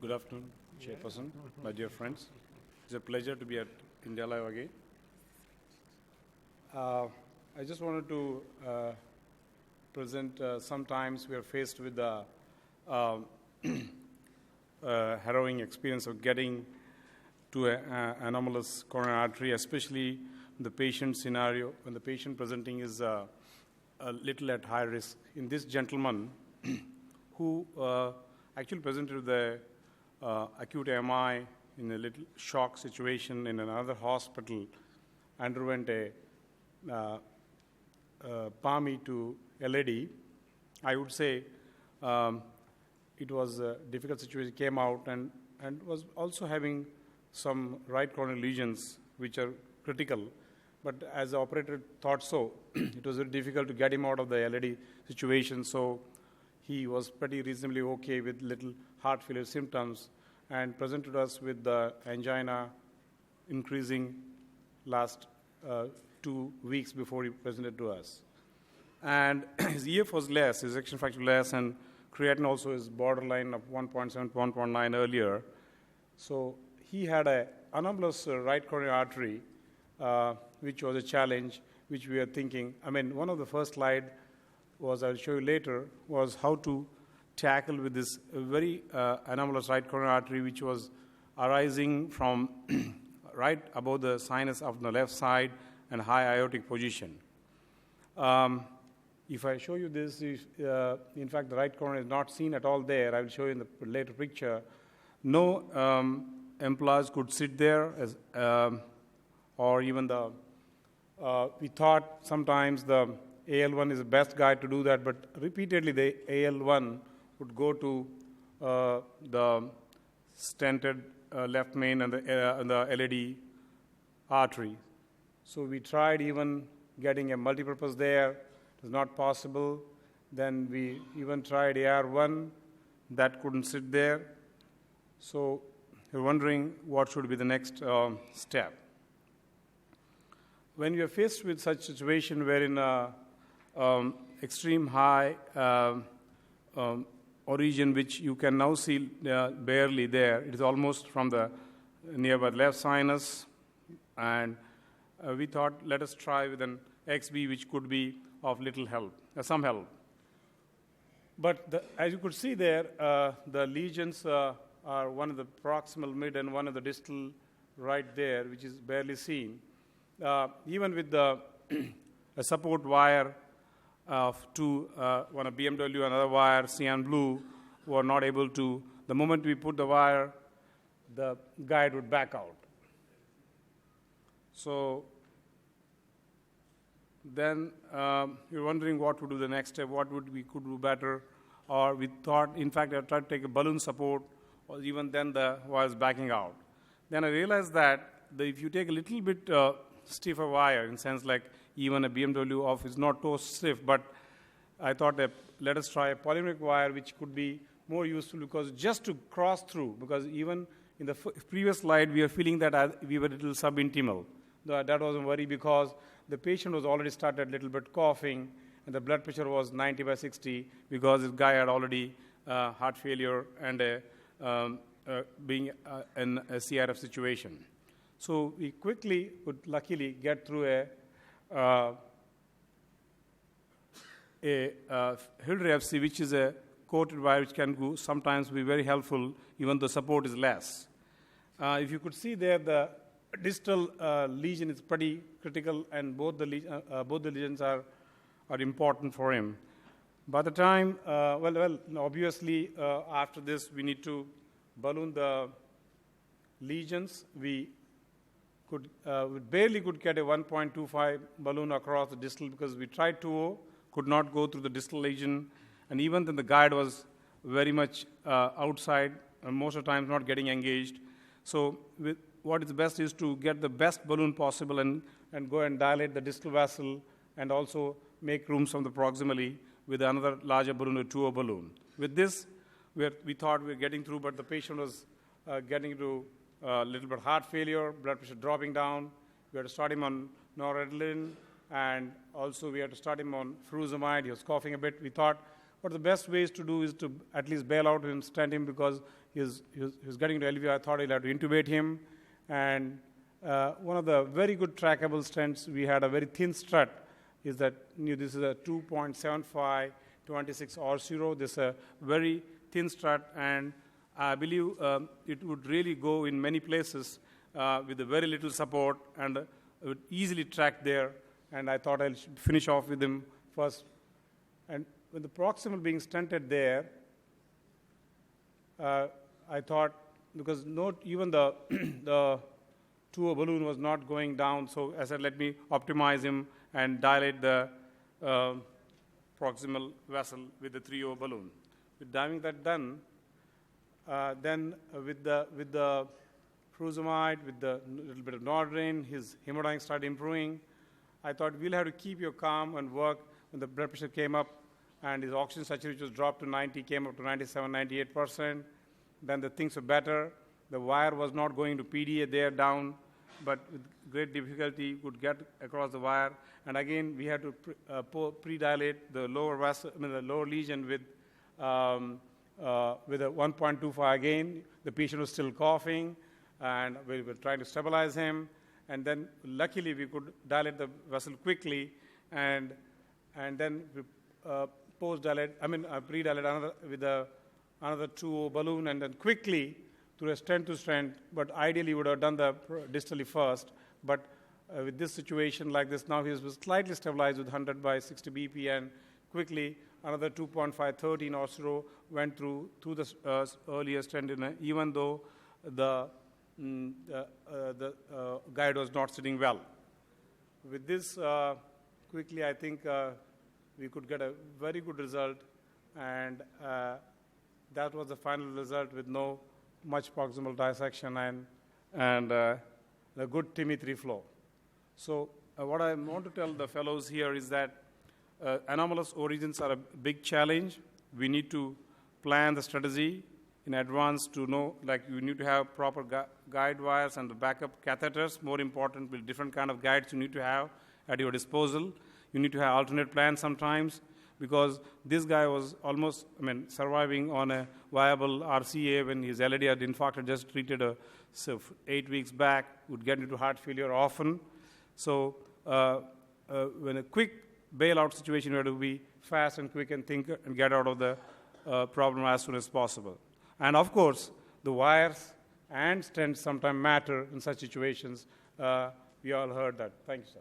Good afternoon, Chairperson, my dear friends. It's a pleasure to be at India Live again. I just wanted to present sometimes we are faced with the harrowing experience of getting to an anomalous coronary artery, especially in the patient scenario when the patient presenting is a little at high risk. In this gentleman who actually presented with the acute MI in a little shock situation in another hospital, underwent a PAMI to LAD. I would say it was a difficult situation, came out and was also having some right coronary lesions which are critical. But as the operator thought so, it was very difficult to get him out of the LAD situation. So he was pretty reasonably okay with little heart failure symptoms and presented us with the angina increasing last 2 weeks before he presented to us. And his EF was less, his ejection fraction less, and creatinine also is borderline of 1.7 to 1.9 earlier. So he had an anomalous right coronary artery, which was a challenge, which we are thinking. I mean, one of the first slide was, I'll show you later, was how to tackle with this very anomalous right coronary artery, which was arising from right above the sinus of the left side and high aortic position. If I show you this, in fact, the right coronary is not seen at all there. I will show you in the later picture. No employees could sit there, as, or even the, we thought sometimes the AL1 is the best guy to do that, but repeatedly the AL1 would go to the stented left main and the LAD artery. So we tried even getting a multipurpose there. It was not possible. Then we even tried AR1. That couldn't sit there. So we're wondering what should be the next step. When we are faced with such situation wherein extreme high origin, which you can now see barely there, it is almost from the nearby left sinus, and we thought, let us try with an XB, which could be of little help, some help. But as you could see there, the lesions are one of the proximal mid and one of the distal right there, which is barely seen. Even with the a support wire of one a BMW, another wire, cyan blue, were not able to, the moment we put the wire, the guide would back out. So then you're wondering what would do the next step, what would we could do better, or we thought, in fact, I tried to take a balloon support, or even then the wire is backing out. Then I realized that if you take a little bit stiffer wire, in sense like even a BMW off is not so stiff, but I thought that let us try a polymeric wire, which could be more useful, because just to cross through, because even in the previous slide, we are feeling that we were a little subintimal. That wasn't worry, because the patient was already started a little bit coughing, and the blood pressure was 90/60, because this guy had already heart failure and being in a CRF situation. So we quickly would luckily get through a Hildre FC, which is a coated wire which can go, sometimes be very helpful, even though support is less. If you could see there, the distal lesion is pretty critical, and both the lesions are important for him. By the time, obviously, after this, we need to balloon the lesions. We barely could get a 1.25 balloon across the distal, because we tried 2.0, could not go through the distal lesion, and even then the guide was very much outside, and most of the times not getting engaged. So what is best is to get the best balloon possible and go and dilate the distal vessel, and also make rooms from the proximally with another larger balloon, a 2.0 balloon. With this, we thought we were getting through, but the patient was getting to a little bit heart failure, blood pressure dropping down. We had to start him on noradrenaline, and also we had to start him on furosemide. He was coughing a bit. We thought What the best ways to do is to at least bail out and stent him because he's getting to LV. I thought I'd have to intubate him. And one of the very good trackable stents, we had a very thin strut, is that this is a 2.75 26 R0. This is a very thin strut, and I believe it would really go in many places with a very little support, and it would easily track there. And I thought I'll finish off with him first. And with the proximal being stented there, I thought, because even the the 2O balloon was not going down, so I said, let me optimize him and dilate the proximal vessel with the 3O balloon. With having that done, then with the furosemide, with the little bit of Nordrin, his hemodynamics started improving. I thought we'll have to keep you calm and work. When the blood pressure came up and his oxygen saturation was dropped to 90, came up to 97, 98%, then the things were better. The wire was not going to PDA there down, but with great difficulty could get across the wire. And again, we had to pre-dilate the lower vessel, the lower lesion with a 1.25 again. The patient was still coughing, and we were trying to stabilize him. And then, luckily, we could dilate the vessel quickly, and then we pre-dilate with another 2O balloon, and then quickly through a stent to stent. But ideally, we would have done the distally first. But with this situation like this, now he was slightly stabilized with 100 by 60 BP, and quickly another 2.5, 13 or so went through the earlier stent, even though the guide was not sitting well. With this, quickly, I think we could get a very good result, and that was the final result with no much proximal dissection and a good TIMI3 flow. So what I want to tell the fellows here is that anomalous origins are a big challenge. We need to plan the strategy in advance to know, like you need to have proper guide wires and the backup catheters. More important, with different kind of guides you need to have at your disposal. You need to have alternate plans sometimes, because this guy was almost, surviving on a viable RCA when his LAD had infarcted, just treated 8 weeks back, would get into heart failure often. So when a quick bailout situation, you have to be fast and quick and think and get out of the problem as soon as possible. And of course, the wires and stents sometimes matter in such situations. We all heard that. Thank you, sir.